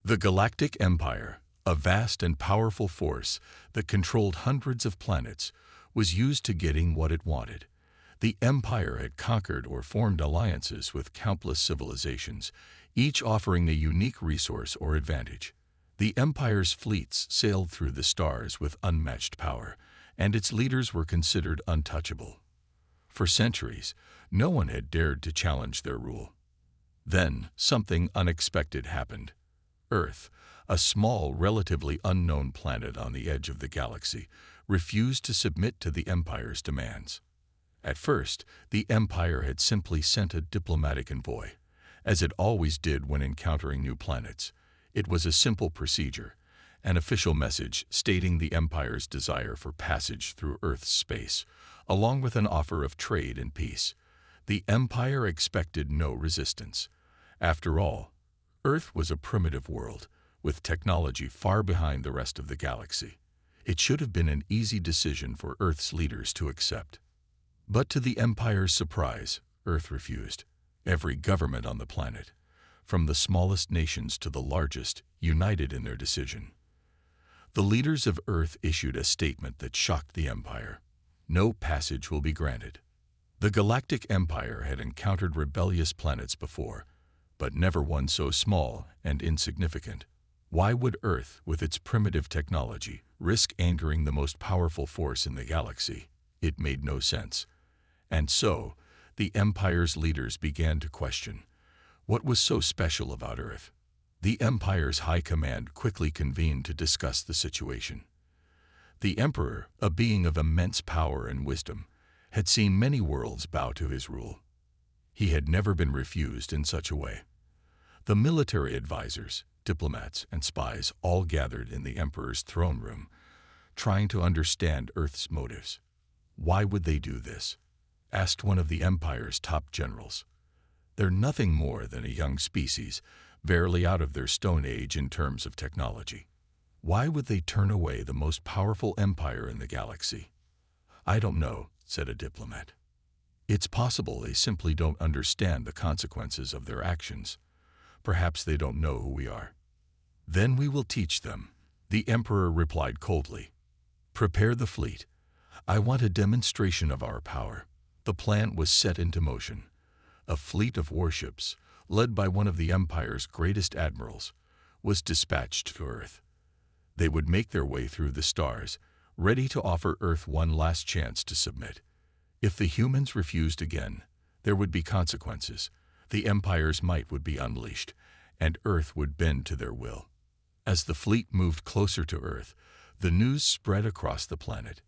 The Galactic Empire, a vast and powerful force that controlled hundreds of planets, was used to getting what it wanted. The Empire had conquered or formed alliances with countless civilizations, each offering a unique resource or advantage. The Empire's fleets sailed through the stars with unmatched power, and its leaders were considered untouchable. For centuries, no one had dared to challenge their rule. Then, something unexpected happened. Earth, a small, relatively unknown planet on the edge of the galaxy, refused to submit to the Empire's demands. At first, the Empire had simply sent a diplomatic envoy, as it always did when encountering new planets. It was a simple procedure, an official message stating the Empire's desire for passage through Earth's space, along with an offer of trade and peace. The Empire expected no resistance. After all, Earth was a primitive world, with technology far behind the rest of the galaxy. It should have been an easy decision for Earth's leaders to accept. But to the Empire's surprise, Earth refused. Every government on the planet, from the smallest nations to the largest, united in their decision. The leaders of Earth issued a statement that shocked the Empire. No passage will be granted. The Galactic Empire had encountered rebellious planets before, but never one so small and insignificant. Why would Earth, with its primitive technology, risk angering the most powerful force in the galaxy? It made no sense. And so, the Empire's leaders began to question, what was so special about Earth? The Empire's high command quickly convened to discuss the situation. The Emperor, a being of immense power and wisdom, had seen many worlds bow to his rule. He had never been refused in such a way. The military advisors, diplomats, and spies all gathered in the Emperor's throne room, trying to understand Earth's motives. Why would they do this? Asked one of the Empire's top generals. They're nothing more than a young species, barely out of their stone age in terms of technology. Why would they turn away the most powerful empire in the galaxy? I don't know, said a diplomat. It's possible they simply don't understand the consequences of their actions. Perhaps they don't know who we are. Then we will teach them, the Emperor replied coldly. Prepare the fleet. I want a demonstration of our power. The plan was set into motion. A fleet of warships, led by one of the Empire's greatest admirals, was dispatched to Earth. They would make their way through the stars, ready to offer Earth one last chance to submit. If the humans refused again, there would be consequences. The Empire's might would be unleashed, and Earth would bend to their will. As the fleet moved closer to Earth, the news spread across the planet.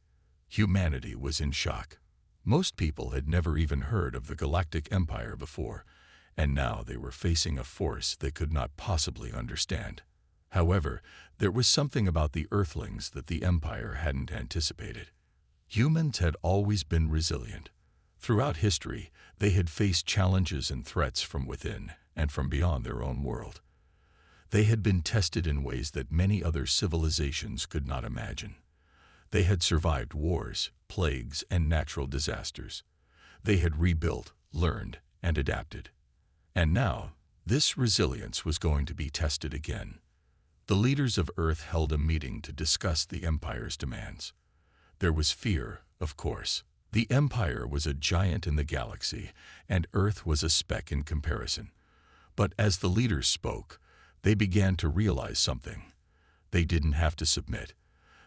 Humanity was in shock. Most people had never even heard of the Galactic Empire before, and now they were facing a force they could not possibly understand. However, there was something about the Earthlings that the Empire hadn't anticipated. Humans had always been resilient. Throughout history, they had faced challenges and threats from within and from beyond their own world. They had been tested in ways that many other civilizations could not imagine. They had survived wars, plagues, and natural disasters. They had rebuilt, learned, and adapted. And now, this resilience was going to be tested again. The leaders of Earth held a meeting to discuss the Empire's demands. There was fear, of course. The Empire was a giant in the galaxy, and Earth was a speck in comparison. But as the leaders spoke, they began to realize something. They didn't have to submit.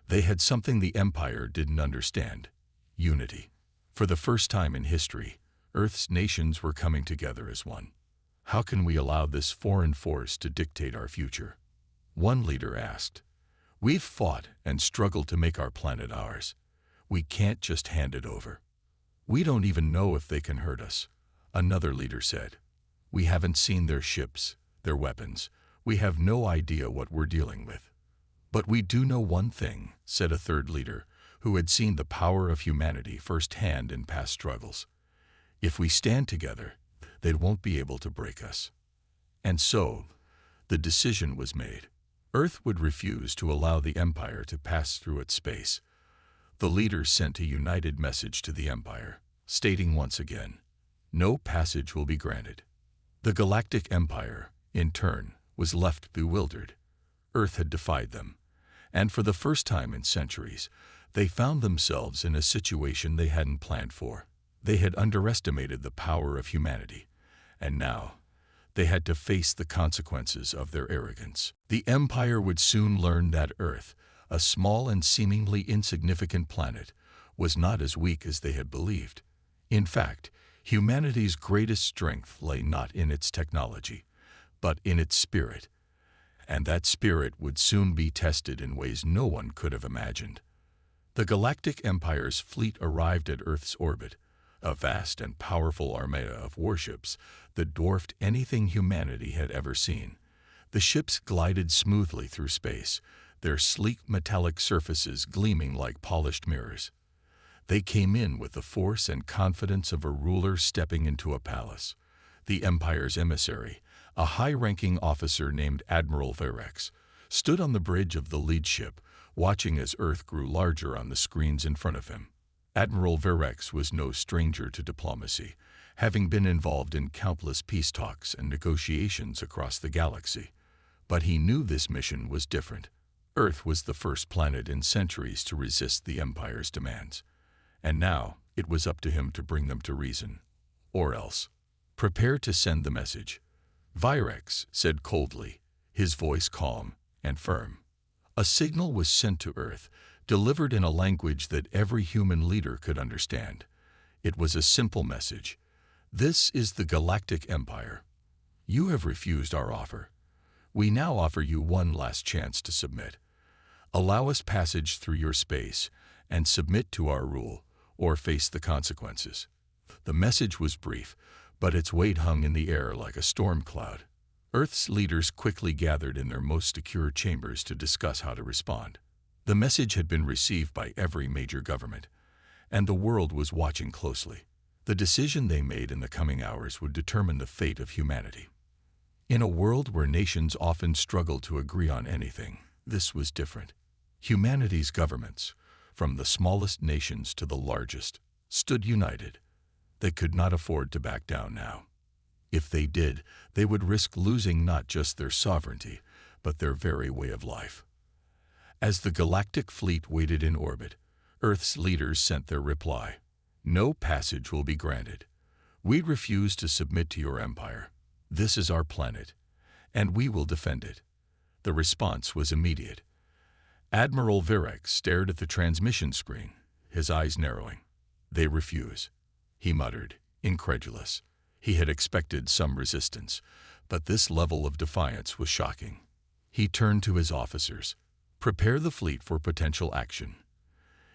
They had something the Empire didn't understand: unity. For the first time in history, Earth's nations were coming together as one. How can we allow this foreign force to dictate our future? One leader asked. We've fought and struggled to make our planet ours. We can't just hand it over. We don't even know if they can hurt us, another leader said. We haven't seen their ships, their weapons. We have no idea what we're dealing with. But we do know one thing, said a third leader, who had seen the power of humanity firsthand in past struggles. If we stand together, they won't be able to break us. And so, the decision was made. Earth would refuse to allow the Empire to pass through its space. The leaders sent a united message to the Empire, stating once again, no passage will be granted. The Galactic Empire, in turn, was left bewildered. Earth had defied them, and for the first time in centuries, they found themselves in a situation they hadn't planned for. They had underestimated the power of humanity, and now they had to face the consequences of their arrogance. The Empire would soon learn that Earth, a small and seemingly insignificant planet, was not as weak as they had believed. In fact, humanity's greatest strength lay not in its technology, but in its spirit, and that spirit would soon be tested in ways no one could have imagined. The Galactic Empire's fleet arrived at Earth's orbit, a vast and powerful armada of warships that dwarfed anything humanity had ever seen. The ships glided smoothly through space, their sleek metallic surfaces gleaming like polished mirrors. They came in with the force and confidence of a ruler stepping into a palace. The Empire's emissary, a high-ranking officer named Admiral Virex, stood on the bridge of the lead ship, watching as Earth grew larger on the screens in front of him. Admiral Virex was no stranger to diplomacy, having been involved in countless peace talks and negotiations across the galaxy. But he knew this mission was different. Earth was the first planet in centuries to resist the Empire's demands, and now it was up to him to bring them to reason. Or else. Prepare to send the message, Virex said coldly, his voice calm and firm. A signal was sent to Earth, delivered in a language that every human leader could understand. It was a simple message. This is the Galactic Empire. You have refused our offer. We now offer you one last chance to submit. Allow us passage through your space and submit to our rule, or face the consequences. The message was brief, but its weight hung in the air like a storm cloud. Earth's leaders quickly gathered in their most secure chambers to discuss how to respond. The message had been received by every major government, and the world was watching closely. The decision they made in the coming hours would determine the fate of humanity. In a world where nations often struggled to agree on anything, this was different. Humanity's governments, from the smallest nations to the largest, stood united. They could not afford to back down now. If they did, they would risk losing not just their sovereignty, but their very way of life. As the galactic fleet waited in orbit, Earth's leaders sent their reply. No passage will be granted. We refuse to submit to your empire. This is our planet, and we will defend it. The response was immediate. Admiral Virex stared at the transmission screen, his eyes narrowing. They refuse, he muttered, incredulous. He had expected some resistance, but this level of defiance was shocking. He turned to his officers. Prepare the fleet for potential action.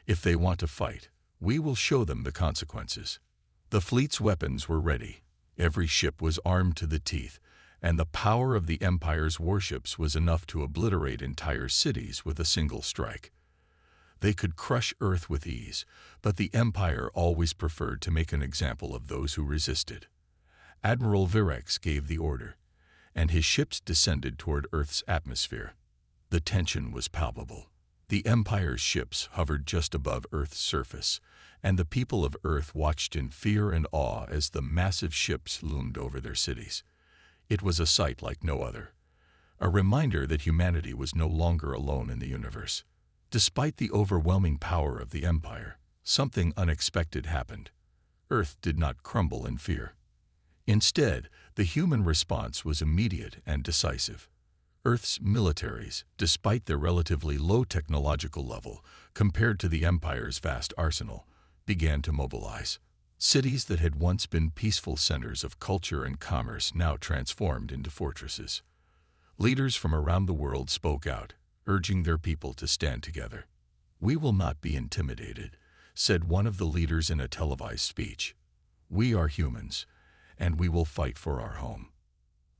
If they want to fight, we will show them the consequences. The fleet's weapons were ready. Every ship was armed to the teeth, and the power of the Empire's warships was enough to obliterate entire cities with a single strike. They could crush Earth with ease, but the Empire always preferred to make an example of those who resisted. Admiral Virex gave the order, and his ships descended toward Earth's atmosphere. The tension was palpable. The Empire's ships hovered just above Earth's surface, and the people of Earth watched in fear and awe as the massive ships loomed over their cities. It was a sight like no other, a reminder that humanity was no longer alone in the universe. Despite the overwhelming power of the Empire, something unexpected happened. Earth did not crumble in fear. Instead, the human response was immediate and decisive. Earth's militaries, despite their relatively low technological level compared to the Empire's vast arsenal, began to mobilize. Cities that had once been peaceful centers of culture and commerce now transformed into fortresses. Leaders from around the world spoke out, urging their people to stand together. "We will not be intimidated," said one of the leaders in a televised speech. "We are humans, and we will fight for our home."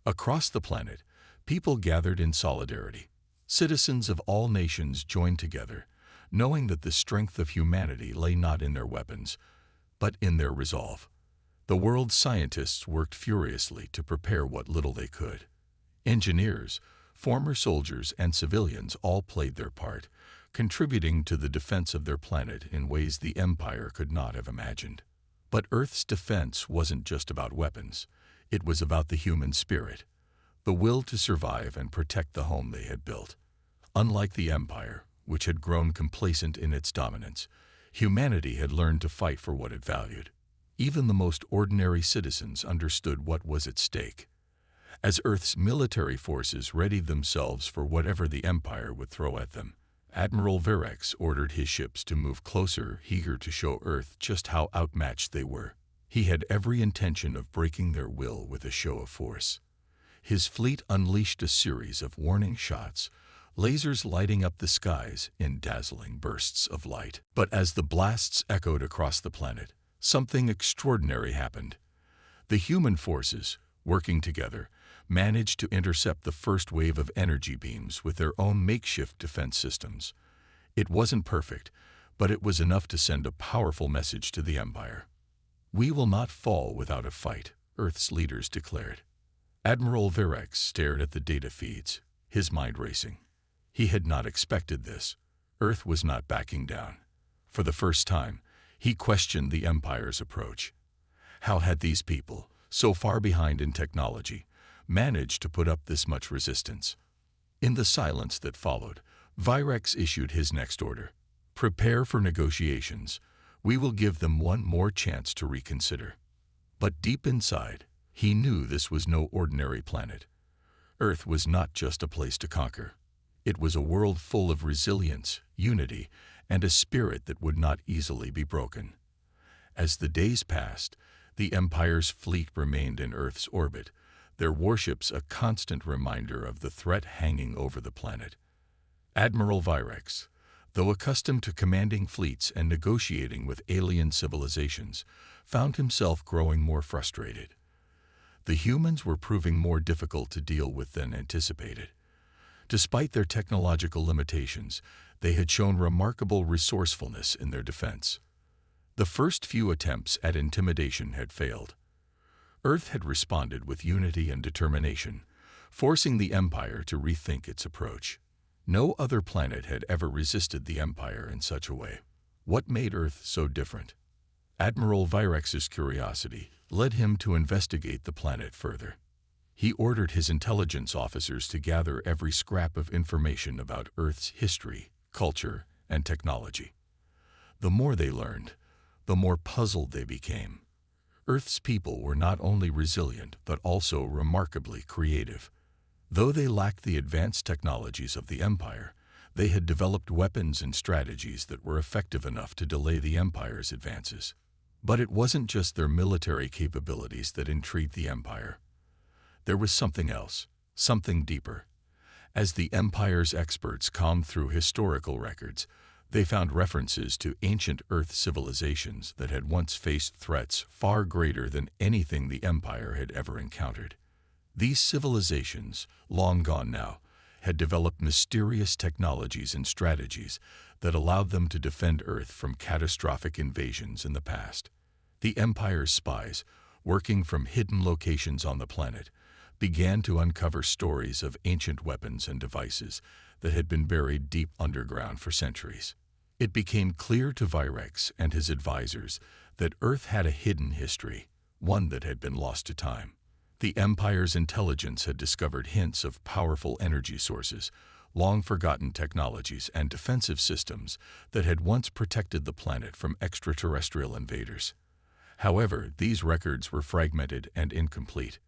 Across the planet, people gathered in solidarity. Citizens of all nations joined together, knowing that the strength of humanity lay not in their weapons, but in their resolve. The world's scientists worked furiously to prepare what little they could. Engineers, former soldiers, and civilians all played their part, contributing to the defense of their planet in ways the Empire could not have imagined. But Earth's defense wasn't just about weapons. It was about the human spirit, the will to survive and protect the home they had built. Unlike the Empire, which had grown complacent in its dominance, humanity had learned to fight for what it valued. Even the most ordinary citizens understood what was at stake. As Earth's military forces readied themselves for whatever the Empire would throw at them, Admiral Virex ordered his ships to move closer, eager to show Earth just how outmatched they were. He had every intention of breaking their will with a show of force. His fleet unleashed a series of warning shots, lasers lighting up the skies in dazzling bursts of light. But as the blasts echoed across the planet, something extraordinary happened. The human forces, working together, managed to intercept the first wave of energy beams with their own makeshift defense systems. It wasn't perfect, but it was enough to send a powerful message to the Empire. "We will not fall without a fight," Earth's leaders declared. Admiral Virex stared at the data feeds, his mind racing. He had not expected this. Earth was not backing down. For the first time, he questioned the Empire's approach. How had these people, so far behind in technology, managed to put up this much resistance? In the silence that followed, Virex issued his next order. "Prepare for negotiations. We will give them one more chance to reconsider." But deep inside, he knew this was no ordinary planet. Earth was not just a place to conquer. It was a world full of resilience, unity, and a spirit that would not easily be broken. As the days passed, the Empire's fleet remained in Earth's orbit, their warships a constant reminder of the threat hanging over the planet. Admiral Virex, though accustomed to commanding fleets and negotiating with alien civilizations, found himself growing more frustrated. The humans were proving more difficult to deal with than anticipated. Despite their technological limitations, they had shown remarkable resourcefulness in their defense. The first few attempts at intimidation had failed. Earth had responded with unity and determination, forcing the Empire to rethink its approach. No other planet had ever resisted the Empire in such a way. What made Earth so different? Admiral Virex's curiosity led him to investigate the planet further. He ordered his intelligence officers to gather every scrap of information about Earth's history, culture, and technology. The more they learned, the more puzzled they became. Earth's people were not only resilient but also remarkably creative. Though they lacked the advanced technologies of the Empire, they had developed weapons and strategies that were effective enough to delay the Empire's advances. But it wasn't just their military capabilities that intrigued the Empire. There was something else, something deeper. As the Empire's experts combed through historical records, they found references to ancient Earth civilizations that had once faced threats far greater than anything the Empire had ever encountered. These civilizations, long gone now, had developed mysterious technologies and strategies that allowed them to defend Earth from catastrophic invasions in the past. The Empire's spies, working from hidden locations on the planet, began to uncover stories of ancient weapons and devices that had been buried deep underground for centuries. It became clear to Virex and his advisors that Earth had a hidden history, one that had been lost to time. The Empire's intelligence had discovered hints of powerful energy sources, long-forgotten technologies, and defensive systems that had once protected the planet from extraterrestrial invaders. However, these records were fragmented and incomplete.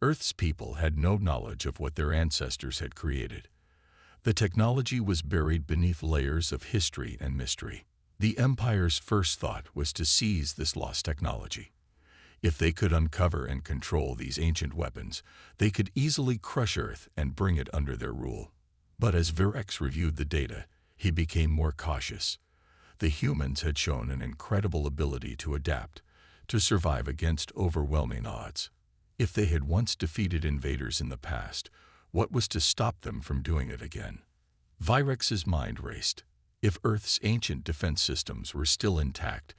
Earth's people had no knowledge of what their ancestors had created. The technology was buried beneath layers of history and mystery. The Empire's first thought was to seize this lost technology. If they could uncover and control these ancient weapons, they could easily crush Earth and bring it under their rule. But as Virex reviewed the data, he became more cautious. The humans had shown an incredible ability to adapt, to survive against overwhelming odds. If they had once defeated invaders in the past, what was to stop them from doing it again? Virex's mind raced. If Earth's ancient defense systems were still intact,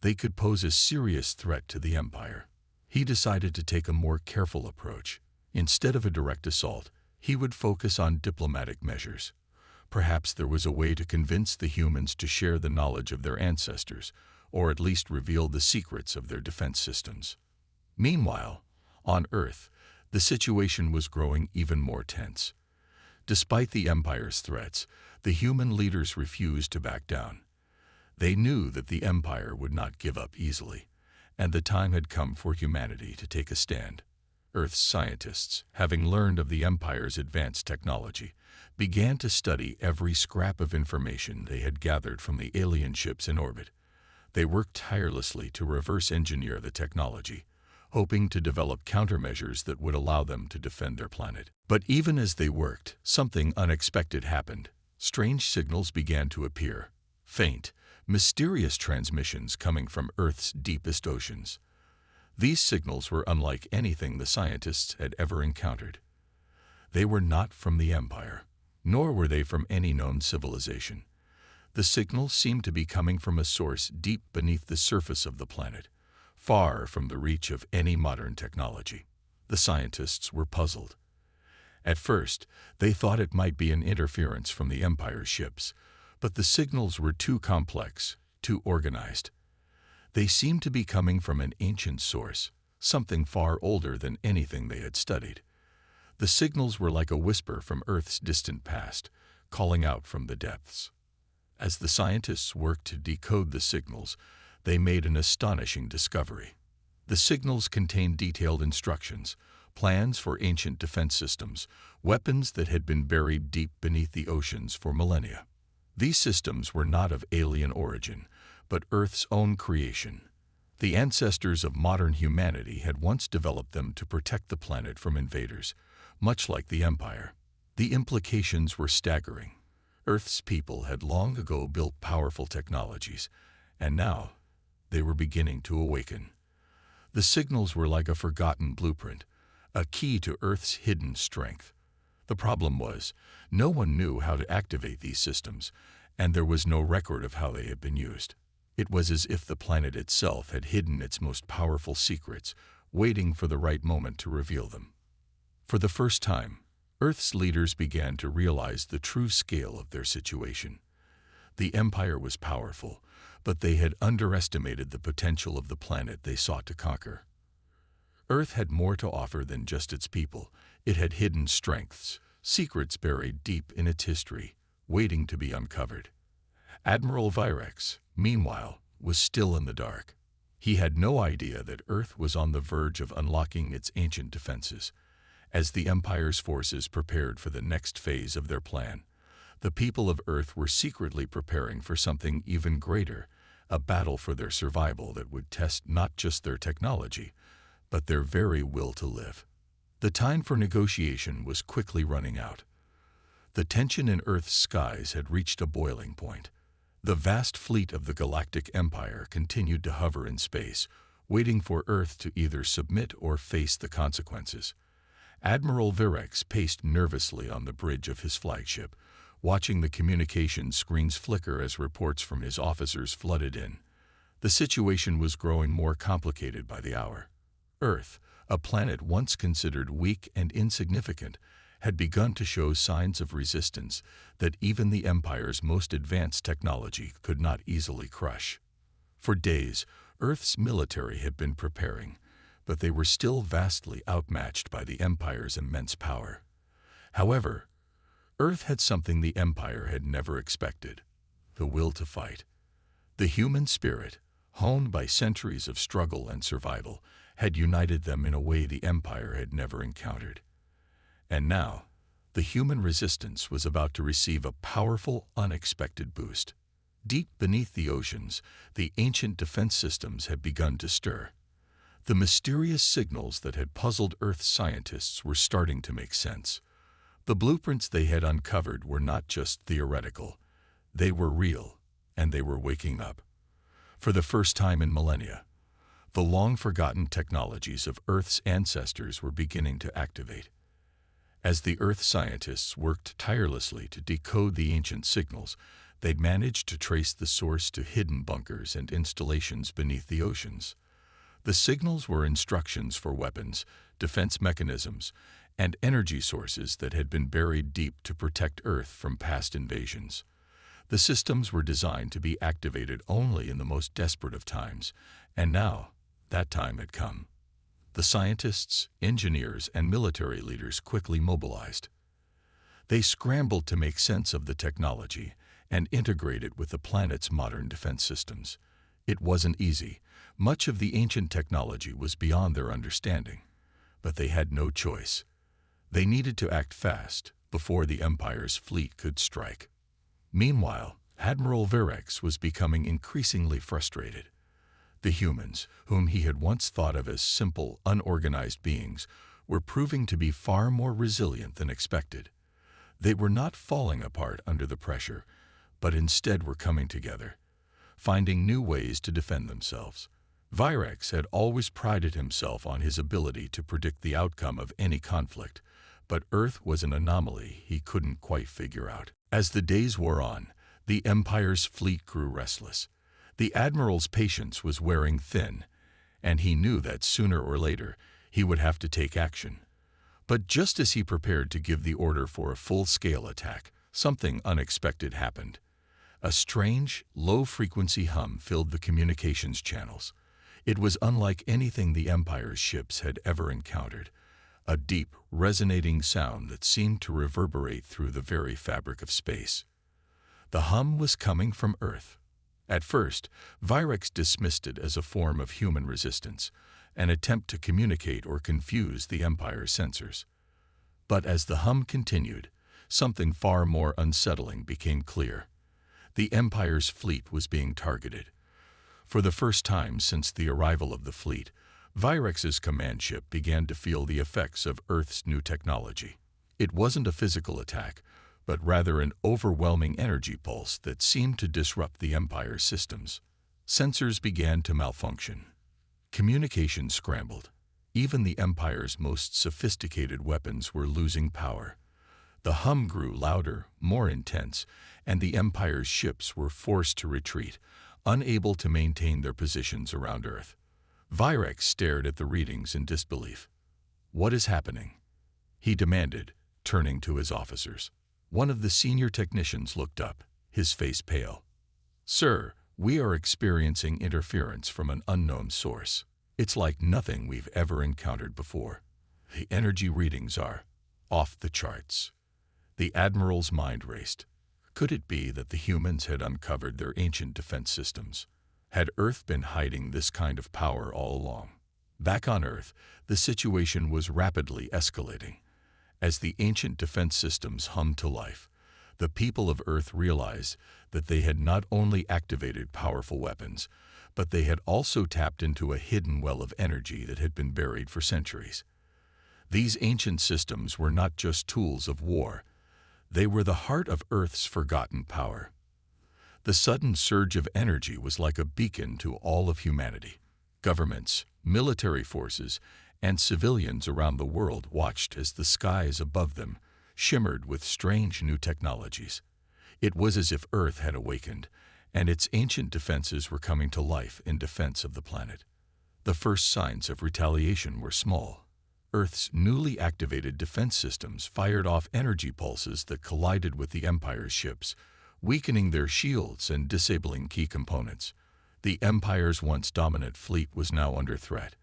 they could pose a serious threat to the Empire. He decided to take a more careful approach. Instead of a direct assault, he would focus on diplomatic measures. Perhaps there was a way to convince the humans to share the knowledge of their ancestors, or at least reveal the secrets of their defense systems. Meanwhile, on Earth, the situation was growing even more tense. Despite the Empire's threats, the human leaders refused to back down. They knew that the Empire would not give up easily, and the time had come for humanity to take a stand. Earth's scientists, having learned of the Empire's advanced technology, began to study every scrap of information they had gathered from the alien ships in orbit. They worked tirelessly to reverse engineer the technology, hoping to develop countermeasures that would allow them to defend their planet. But even as they worked, something unexpected happened. Strange signals began to appear, faint, mysterious transmissions coming from Earth's deepest oceans. These signals were unlike anything the scientists had ever encountered. They were not from the Empire, nor were they from any known civilization. The signals seemed to be coming from a source deep beneath the surface of the planet, far from the reach of any modern technology. The scientists were puzzled. At first, they thought it might be an interference from the Empire's ships, but the signals were too complex, too organized. They seemed to be coming from an ancient source, something far older than anything they had studied. The signals were like a whisper from Earth's distant past, calling out from the depths. As the scientists worked to decode the signals, they made an astonishing discovery. The signals contained detailed instructions, plans for ancient defense systems, weapons that had been buried deep beneath the oceans for millennia. These systems were not of alien origin, but Earth's own creation. The ancestors of modern humanity had once developed them to protect the planet from invaders, much like the Empire. The implications were staggering. Earth's people had long ago built powerful technologies, and now they were beginning to awaken. The signals were like a forgotten blueprint, a key to Earth's hidden strength. The problem was, no one knew how to activate these systems, and there was no record of how they had been used. It was as if the planet itself had hidden its most powerful secrets, waiting for the right moment to reveal them. For the first time, Earth's leaders began to realize the true scale of their situation. The Empire was powerful, but they had underestimated the potential of the planet they sought to conquer. Earth had more to offer than just its people. It had hidden strengths, secrets buried deep in its history, waiting to be uncovered. Admiral Virex, meanwhile, was still in the dark. He had no idea that Earth was on the verge of unlocking its ancient defenses. As the Empire's forces prepared for the next phase of their plan, the people of Earth were secretly preparing for something even greater, a battle for their survival that would test not just their technology, but their very will to live. The time for negotiation was quickly running out. The tension in Earth's skies had reached a boiling point. The vast fleet of the Galactic Empire continued to hover in space, waiting for Earth to either submit or face the consequences. Admiral Virex paced nervously on the bridge of his flagship, watching the communication screens flicker as reports from his officers flooded in. The situation was growing more complicated by the hour. Earth, a planet once considered weak and insignificant, had begun to show signs of resistance that even the Empire's most advanced technology could not easily crush. For days, Earth's military had been preparing, but they were still vastly outmatched by the Empire's immense power. However, Earth had something the Empire had never expected: the will to fight. The human spirit, honed by centuries of struggle and survival, had united them in a way the Empire had never encountered. And now, the human resistance was about to receive a powerful, unexpected boost. Deep beneath the oceans, the ancient defense systems had begun to stir. The mysterious signals that had puzzled Earth's scientists were starting to make sense. The blueprints they had uncovered were not just theoretical. They were real, and they were waking up. For the first time in millennia, the long-forgotten technologies of Earth's ancestors were beginning to activate. As the Earth scientists worked tirelessly to decode the ancient signals, they'd managed to trace the source to hidden bunkers and installations beneath the oceans. The signals were instructions for weapons, defense mechanisms, and energy sources that had been buried deep to protect Earth from past invasions. The systems were designed to be activated only in the most desperate of times, and now that time had come. The scientists, engineers, and military leaders quickly mobilized. They scrambled to make sense of the technology and integrate it with the planet's modern defense systems. It wasn't easy. Much of the ancient technology was beyond their understanding, but they had no choice. They needed to act fast before the Empire's fleet could strike. Meanwhile, Admiral Virex was becoming increasingly frustrated. The humans, whom he had once thought of as simple, unorganized beings, were proving to be far more resilient than expected. They were not falling apart under the pressure, but instead were coming together, finding new ways to defend themselves. Virex had always prided himself on his ability to predict the outcome of any conflict, but Earth was an anomaly he couldn't quite figure out. As the days wore on, the Empire's fleet grew restless. The Admiral's patience was wearing thin, and he knew that sooner or later he would have to take action. But just as he prepared to give the order for a full-scale attack, something unexpected happened. A strange, low-frequency hum filled the communications channels. It was unlike anything the Empire's ships had ever encountered, a deep, resonating sound that seemed to reverberate through the very fabric of space. The hum was coming from Earth. At first, Virex dismissed it as a form of human resistance, an attempt to communicate or confuse the Empire's sensors. But as the hum continued, something far more unsettling became clear. The Empire's fleet was being targeted. For the first time since the arrival of the fleet, Virex's command ship began to feel the effects of Earth's new technology. It wasn't a physical attack, but rather an overwhelming energy pulse that seemed to disrupt the Empire's systems. Sensors began to malfunction. Communication scrambled. Even the Empire's most sophisticated weapons were losing power. The hum grew louder, more intense, and the Empire's ships were forced to retreat, unable to maintain their positions around Earth. Virex stared at the readings in disbelief. "What is happening?" he demanded, turning to his officers. One of the senior technicians looked up, his face pale. "Sir, we are experiencing interference from an unknown source. It's like nothing we've ever encountered before. The energy readings are off the charts." The Admiral's mind raced. Could it be that the humans had uncovered their ancient defense systems? Had Earth been hiding this kind of power all along? Back on Earth, the situation was rapidly escalating. As the ancient defense systems hummed to life, the people of Earth realized that they had not only activated powerful weapons, but they had also tapped into a hidden well of energy that had been buried for centuries. These ancient systems were not just tools of war. They were the heart of Earth's forgotten power. The sudden surge of energy was like a beacon to all of humanity. Governments, military forces, and civilians around the world watched as the skies above them shimmered with strange new technologies. It was as if Earth had awakened, and its ancient defenses were coming to life in defense of the planet. The first signs of retaliation were small. Earth's newly activated defense systems fired off energy pulses that collided with the Empire's ships, weakening their shields and disabling key components. The Empire's once dominant fleet was now under threat,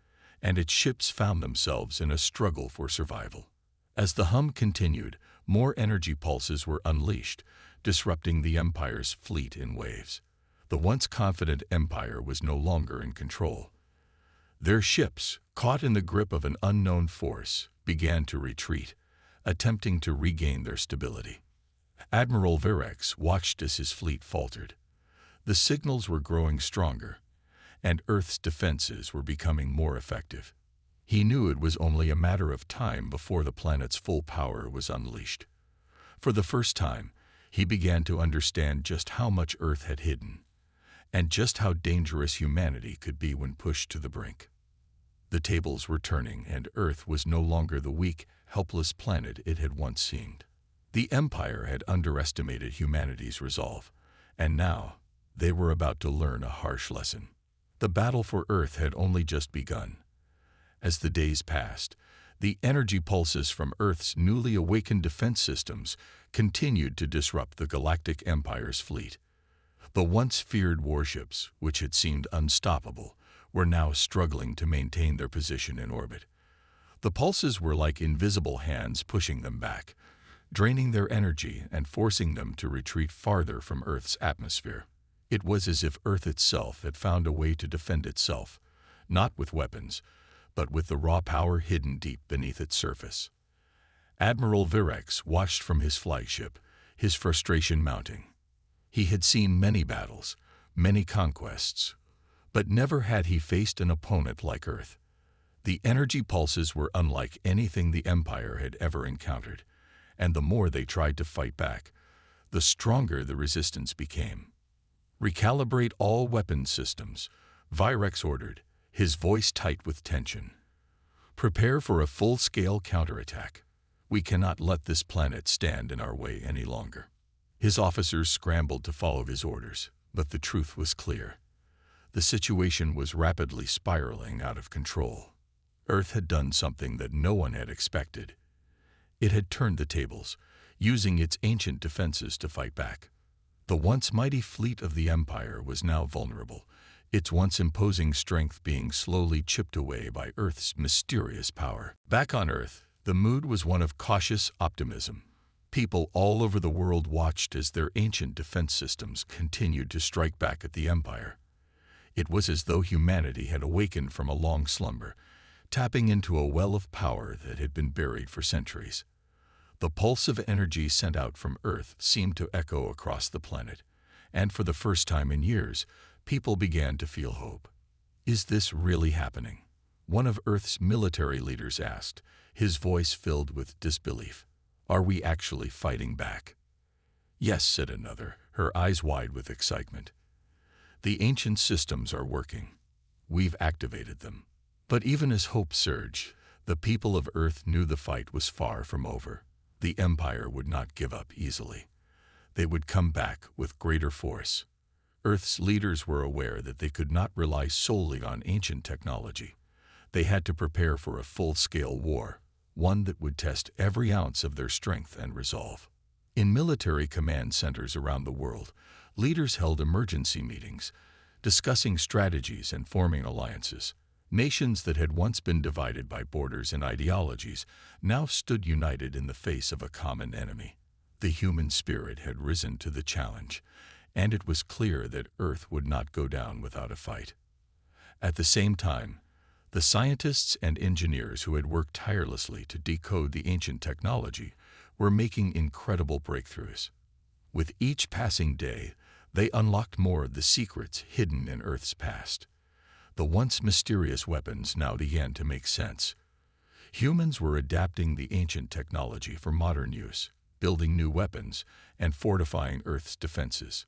and its ships found themselves in a struggle for survival. As the hum continued, more energy pulses were unleashed, disrupting the Empire's fleet in waves. The once confident Empire was no longer in control. Their ships, caught in the grip of an unknown force, began to retreat, attempting to regain their stability. Admiral Virex watched as his fleet faltered. The signals were growing stronger, and Earth's defenses were becoming more effective. He knew it was only a matter of time before the planet's full power was unleashed. For the first time, he began to understand just how much Earth had hidden, and just how dangerous humanity could be when pushed to the brink. The tables were turning, and Earth was no longer the weak, helpless planet it had once seemed. The Empire had underestimated humanity's resolve, and now they were about to learn a harsh lesson. The battle for Earth had only just begun. As the days passed, the energy pulses from Earth's newly awakened defense systems continued to disrupt the Galactic Empire's fleet. The once feared warships, which had seemed unstoppable, were now struggling to maintain their position in orbit. The pulses were like invisible hands pushing them back, draining their energy and forcing them to retreat farther from Earth's atmosphere. It was as if Earth itself had found a way to defend itself, not with weapons, but with the raw power hidden deep beneath its surface. Admiral Virex watched from his flagship, his frustration mounting. He had seen many battles, many conquests, but never had he faced an opponent like Earth. The energy pulses were unlike anything the Empire had ever encountered, and the more they tried to fight back, the stronger the resistance became. "Recalibrate all weapons systems," Virex ordered, his voice tight with tension. "Prepare for a full-scale counterattack. We cannot let this planet stand in our way any longer." His officers scrambled to follow his orders, but the truth was clear. The situation was rapidly spiraling out of control. Earth had done something that no one had expected. It had turned the tables, using its ancient defenses to fight back. The once mighty fleet of the Empire was now vulnerable, its once imposing strength being slowly chipped away by Earth's mysterious power. Back on Earth, the mood was one of cautious optimism. People all over the world watched as their ancient defense systems continued to strike back at the Empire. It was as though humanity had awakened from a long slumber, tapping into a well of power that had been buried for centuries. The pulse of energy sent out from Earth seemed to echo across the planet, and for the first time in years, people began to feel hope. "Is this really happening?" one of Earth's military leaders asked, his voice filled with disbelief. "Are we actually fighting back?" "Yes," said another, her eyes wide with excitement. "The ancient systems are working. We've activated them." But even as hope surged, the people of Earth knew the fight was far from over. The Empire would not give up easily. They would come back with greater force. Earth's leaders were aware that they could not rely solely on ancient technology. They had to prepare for a full-scale war, one that would test every ounce of their strength and resolve. In military command centers around the world, leaders held emergency meetings, discussing strategies and forming alliances. Nations that had once been divided by borders and ideologies now stood united in the face of a common enemy. The human spirit had risen to the challenge, and it was clear that Earth would not go down without a fight. At the same time, the scientists and engineers who had worked tirelessly to decode the ancient technology were making incredible breakthroughs. With each passing day, they unlocked more of the secrets hidden in Earth's past. The once mysterious weapons now began to make sense. Humans were adapting the ancient technology for modern use, building new weapons, and fortifying Earth's defenses.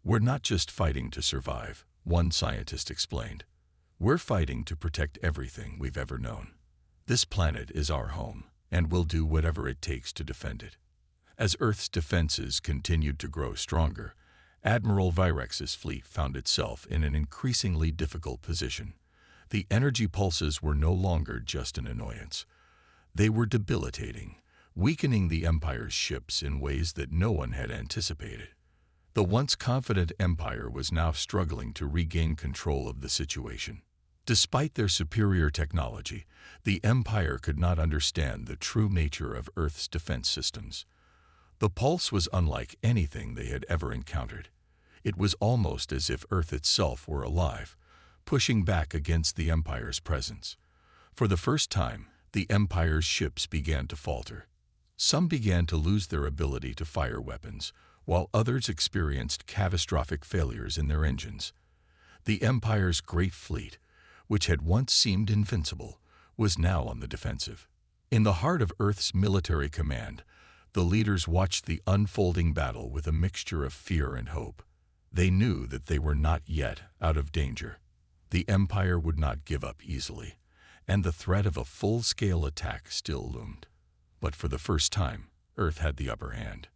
"We're not just fighting to survive," one scientist explained. "We're fighting to protect everything we've ever known. This planet is our home, and we'll do whatever it takes to defend it." As Earth's defenses continued to grow stronger, Admiral Virex's fleet found itself in an increasingly difficult position. The energy pulses were no longer just an annoyance. They were debilitating, weakening the Empire's ships in ways that no one had anticipated. The once confident Empire was now struggling to regain control of the situation. Despite their superior technology, the Empire could not understand the true nature of Earth's defense systems. The pulse was unlike anything they had ever encountered. It was almost as if Earth itself were alive, pushing back against the Empire's presence. For the first time, the Empire's ships began to falter. Some began to lose their ability to fire weapons, while others experienced catastrophic failures in their engines. The Empire's great fleet, which had once seemed invincible, was now on the defensive. In the heart of Earth's military command, the leaders watched the unfolding battle with a mixture of fear and hope. They knew that they were not yet out of danger. The Empire would not give up easily, and the threat of a full-scale attack still loomed. But for the first time, Earth had the upper hand.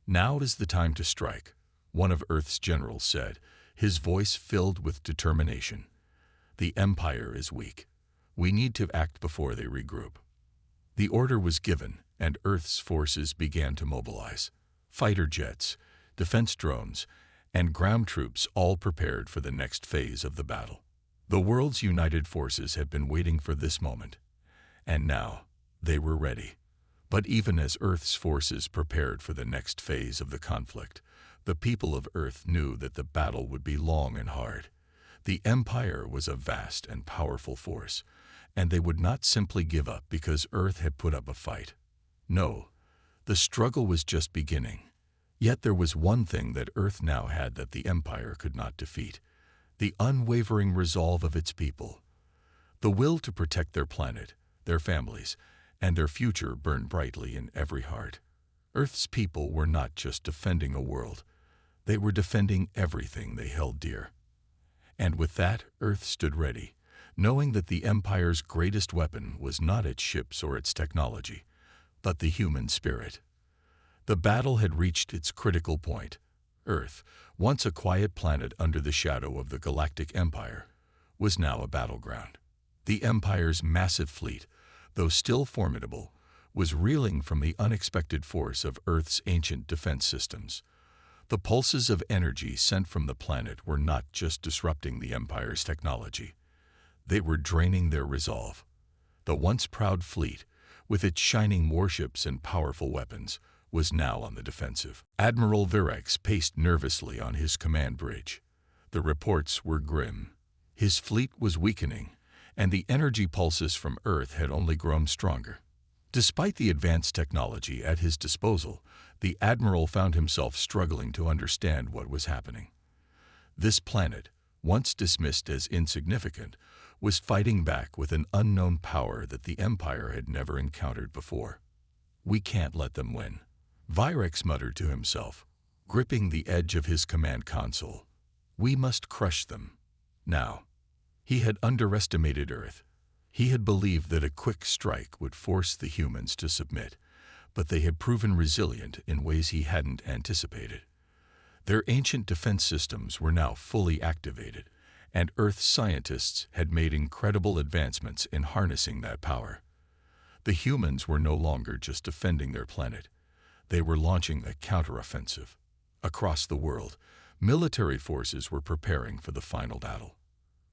"Now is the time to strike," one of Earth's generals said, his voice filled with determination. "The Empire is weak. We need to act before they regroup." The order was given, and Earth's forces began to mobilize. Fighter jets, defense drones, and ground troops all prepared for the next phase of the battle. The world's united forces had been waiting for this moment, and now they were ready. But even as Earth's forces prepared for the next phase of the conflict, the people of Earth knew that the battle would be long and hard. The Empire was a vast and powerful force, and they would not simply give up because Earth had put up a fight. No, the struggle was just beginning. Yet there was one thing that Earth now had that the Empire could not defeat: the unwavering resolve of its people. The will to protect their planet, their families, and their future burned brightly in every heart. Earth's people were not just defending a world, they were defending everything they held dear. And with that, Earth stood ready, knowing that the Empire's greatest weapon was not its ships or its technology, but the human spirit. The battle had reached its critical point. Earth, once a quiet planet under the shadow of the Galactic Empire, was now a battleground. The Empire's massive fleet, though still formidable, was reeling from the unexpected force of Earth's ancient defense systems. The pulses of energy sent from the planet were not just disrupting the Empire's technology. They were draining their resolve. The once proud fleet, with its shining warships and powerful weapons, was now on the defensive. Admiral Virex paced nervously on his command bridge. The reports were grim. His fleet was weakening, and the energy pulses from Earth had only grown stronger. Despite the advanced technology at his disposal, the Admiral found himself struggling to understand what was happening. This planet, once dismissed as insignificant, was fighting back with an unknown power that the Empire had never encountered before. "We can't let them win," Virex muttered to himself, gripping the edge of his command console. "We must crush them now." He had underestimated Earth. He had believed that a quick strike would force the humans to submit, but they had proven resilient in ways he hadn't anticipated. Their ancient defense systems were now fully activated, and Earth's scientists had made incredible advancements in harnessing that power. The humans were no longer just defending their planet. They were launching a counteroffensive. Across the world, military forces were preparing for the final battle.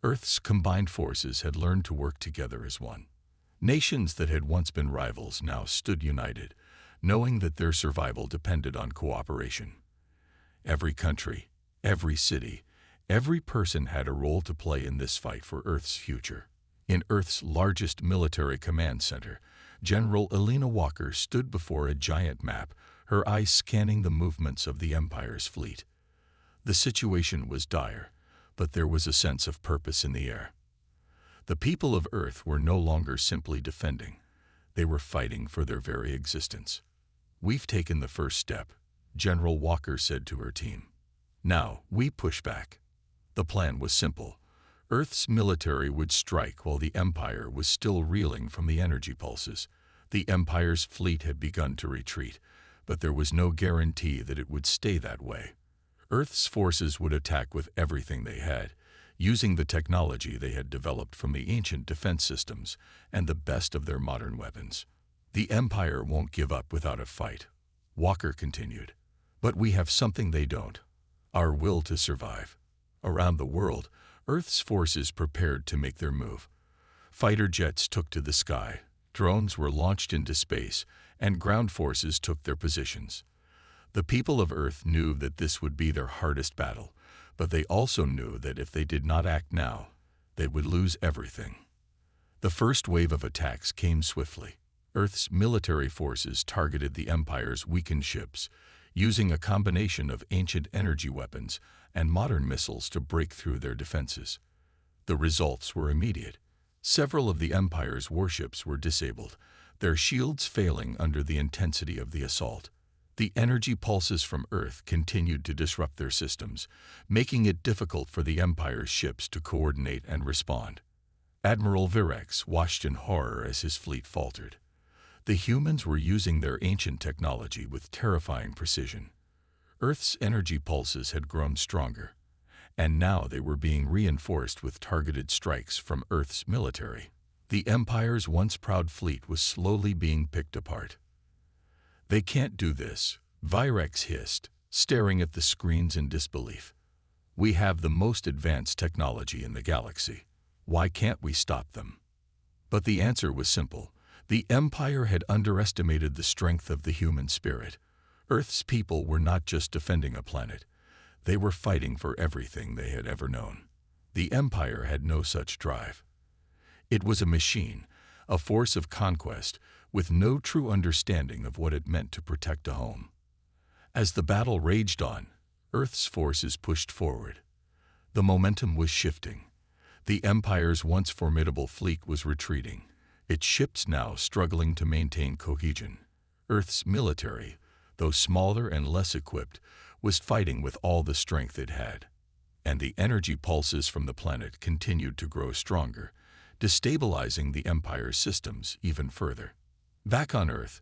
Earth's combined forces had learned to work together as one. Nations that had once been rivals now stood united, knowing that their survival depended on cooperation. Every country, every city, every person had a role to play in this fight for Earth's future. In Earth's largest military command center, General Elena Walker stood before a giant map, her eyes scanning the movements of the Empire's fleet. The situation was dire, but there was a sense of purpose in the air. The people of Earth were no longer simply defending. They were fighting for their very existence. "We've taken the first step," General Walker said to her team. "Now, we push back." The plan was simple. Earth's military would strike while the Empire was still reeling from the energy pulses. The Empire's fleet had begun to retreat, but there was no guarantee that it would stay that way. Earth's forces would attack with everything they had, using the technology they had developed from the ancient defense systems and the best of their modern weapons. "The Empire won't give up without a fight," Walker continued. "But we have something they don't: our will to survive." Around the world, Earth's forces prepared to make their move. Fighter jets took to the sky, drones were launched into space, and ground forces took their positions. The people of Earth knew that this would be their hardest battle, but they also knew that if they did not act now, they would lose everything. The first wave of attacks came swiftly. Earth's military forces targeted the Empire's weakened ships, using a combination of ancient energy weapons and modern missiles to break through their defenses. The results were immediate. Several of the Empire's warships were disabled, their shields failing under the intensity of the assault. The energy pulses from Earth continued to disrupt their systems, making it difficult for the Empire's ships to coordinate and respond. Admiral Virex watched in horror as his fleet faltered. The humans were using their ancient technology with terrifying precision. Earth's energy pulses had grown stronger, and now they were being reinforced with targeted strikes from Earth's military. The Empire's once proud fleet was slowly being picked apart. "They can't do this," Virex hissed, staring at the screens in disbelief. "We have the most advanced technology in the galaxy. Why can't we stop them?" But the answer was simple. The Empire had underestimated the strength of the human spirit. Earth's people were not just defending a planet. They were fighting for everything they had ever known. The Empire had no such drive. It was a machine, a force of conquest, with no true understanding of what it meant to protect a home. As the battle raged on, Earth's forces pushed forward. The momentum was shifting. The Empire's once formidable fleet was retreating, its ships now struggling to maintain cohesion. Earth's military, though smaller and less equipped, was fighting with all the strength it had. And the energy pulses from the planet continued to grow stronger, destabilizing the Empire's systems even further. Back on Earth,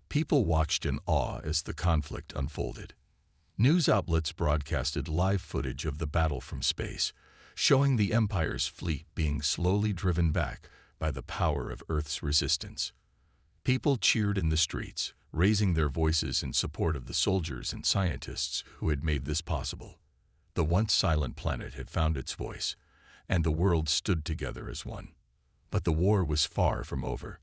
people watched in awe as the conflict unfolded. News outlets broadcasted live footage of the battle from space, showing the Empire's fleet being slowly driven back by the power of Earth's resistance. People cheered in the streets, raising their voices in support of the soldiers and scientists who had made this possible. The once silent planet had found its voice, and the world stood together as one. But the war was far from over.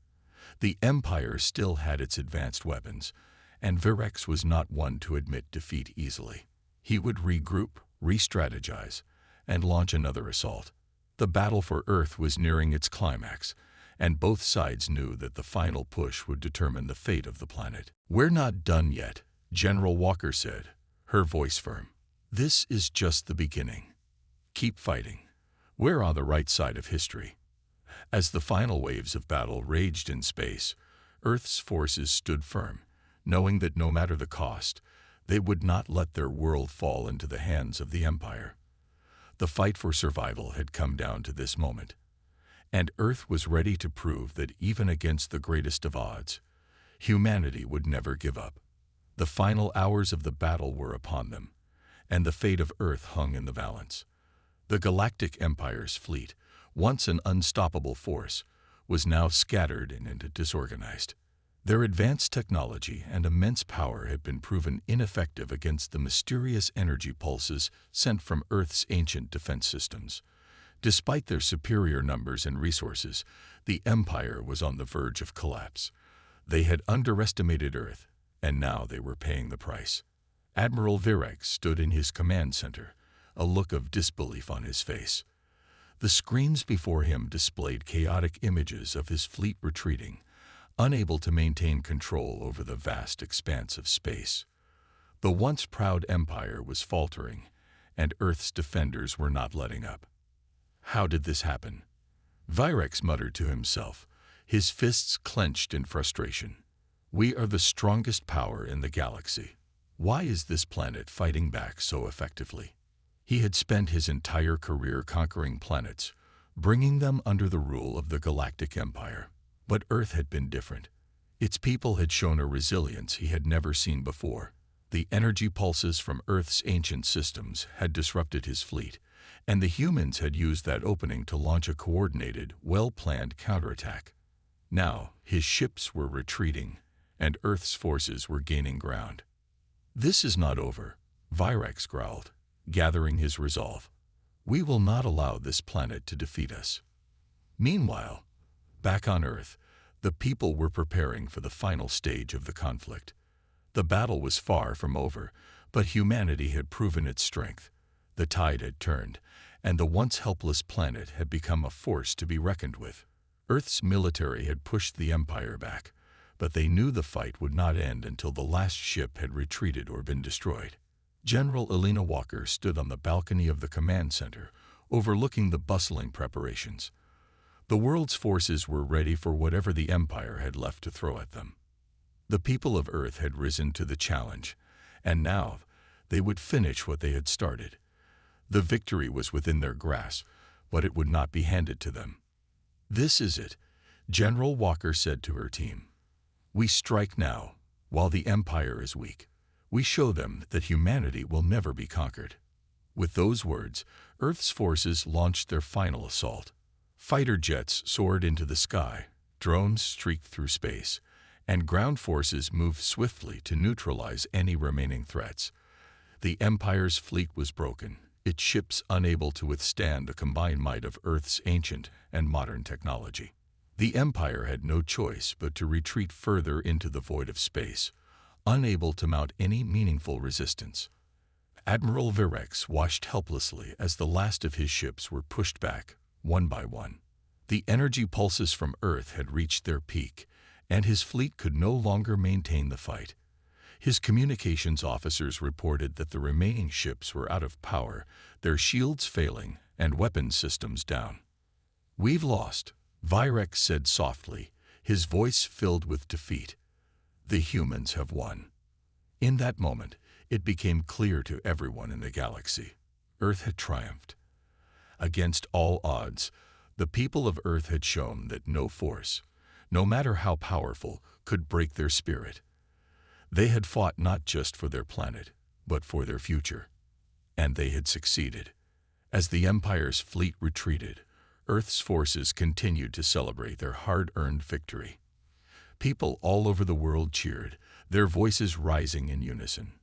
The Empire still had its advanced weapons, and Virex was not one to admit defeat easily. He would regroup, re-strategize, and launch another assault. The battle for Earth was nearing its climax, and both sides knew that the final push would determine the fate of the planet. "We're not done yet," General Walker said, her voice firm. "This is just the beginning. Keep fighting. We're on the right side of history." As the final waves of battle raged in space, Earth's forces stood firm, knowing that no matter the cost, they would not let their world fall into the hands of the Empire. The fight for survival had come down to this moment, and Earth was ready to prove that even against the greatest of odds, humanity would never give up. The final hours of the battle were upon them, and the fate of Earth hung in the balance. The Galactic Empire's fleet, once an unstoppable force, was now scattered and disorganized. Their advanced technology and immense power had been proven ineffective against the mysterious energy pulses sent from Earth's ancient defense systems. Despite their superior numbers and resources, the Empire was on the verge of collapse. They had underestimated Earth, and now they were paying the price. Admiral Virex stood in his command center, a look of disbelief on his face. The screens before him displayed chaotic images of his fleet retreating, unable to maintain control over the vast expanse of space. The once proud Empire was faltering, and Earth's defenders were not letting up. How did this happen? Virex muttered to himself, his fists clenched in frustration. We are the strongest power in the galaxy. Why is this planet fighting back so effectively? He had spent his entire career conquering planets, bringing them under the rule of the Galactic Empire. But Earth had been different. Its people had shown a resilience he had never seen before. The energy pulses from Earth's ancient systems had disrupted his fleet, and the humans had used that opening to launch a coordinated, well-planned counterattack. Now, his ships were retreating, and Earth's forces were gaining ground. "This is not over," Virex growled, gathering his resolve. "We will not allow this planet to defeat us." Meanwhile, back on Earth, the people were preparing for the final stage of the conflict. The battle was far from over, but humanity had proven its strength. The tide had turned, and the once helpless planet had become a force to be reckoned with. Earth's military had pushed the Empire back, but they knew the fight would not end until the last ship had retreated or been destroyed. General Elena Walker stood on the balcony of the command center, overlooking the bustling preparations. The world's forces were ready for whatever the Empire had left to throw at them. The people of Earth had risen to the challenge, and now they would finish what they had started. The victory was within their grasp, but it would not be handed to them. "This is it," General Walker said to her team. "We strike now, while the Empire is weak. We show them that humanity will never be conquered." With those words, Earth's forces launched their final assault. Fighter jets soared into the sky, drones streaked through space, and ground forces moved swiftly to neutralize any remaining threats. The Empire's fleet was broken, its ships unable to withstand the combined might of Earth's ancient and modern technology. The Empire had no choice but to retreat further into the void of space, unable to mount any meaningful resistance. Admiral Virex watched helplessly as the last of his ships were pushed back, one by one. The energy pulses from Earth had reached their peak, and his fleet could no longer maintain the fight. His communications officers reported that the remaining ships were out of power, their shields failing, and weapons systems down. "We've lost," Virex said softly, his voice filled with defeat. "The humans have won." In that moment, it became clear to everyone in the galaxy. Earth had triumphed. Against all odds, the people of Earth had shown that no force, no matter how powerful, could break their spirit. They had fought not just for their planet, but for their future. And they had succeeded. As the Empire's fleet retreated, Earth's forces continued to celebrate their hard-earned victory. People all over the world cheered, their voices rising in unison.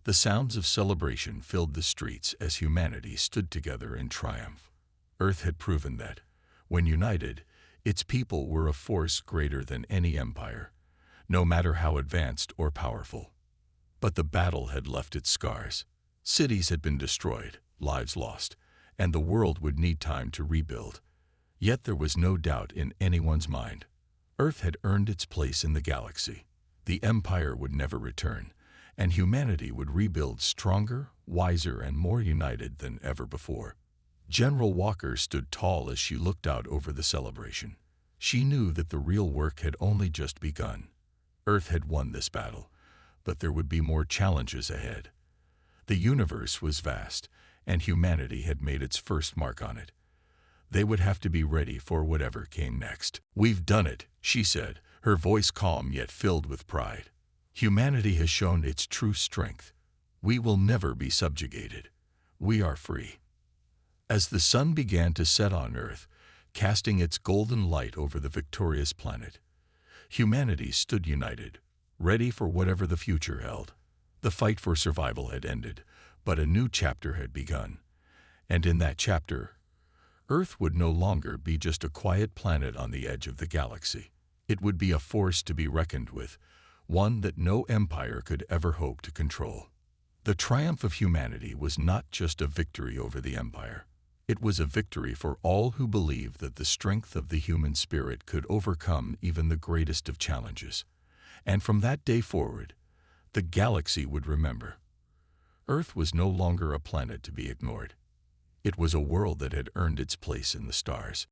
The sounds of celebration filled the streets as humanity stood together in triumph. Earth had proven that, when united, its people were a force greater than any empire, no matter how advanced or powerful. But the battle had left its scars. Cities had been destroyed, lives lost, and the world would need time to rebuild. Yet there was no doubt in anyone's mind. Earth had earned its place in the galaxy. The Empire would never return, and humanity would rebuild stronger, wiser, and more united than ever before. General Walker stood tall as she looked out over the celebration. She knew that the real work had only just begun. Earth had won this battle, but there would be more challenges ahead. The universe was vast, and humanity had made its first mark on it. They would have to be ready for whatever came next. "We've done it," she said, her voice calm yet filled with pride. "Humanity has shown its true strength. We will never be subjugated. We are free." As the sun began to set on Earth, casting its golden light over the victorious planet, humanity stood united, ready for whatever the future held. The fight for survival had ended, but a new chapter had begun. And in that chapter, Earth would no longer be just a quiet planet on the edge of the galaxy. It would be a force to be reckoned with, one that no empire could ever hope to control. The triumph of humanity was not just a victory over the Empire. It was a victory for all who believed that the strength of the human spirit could overcome even the greatest of challenges. And from that day forward, the galaxy would remember. Earth was no longer a planet to be ignored. It was a world that had earned its place in the stars.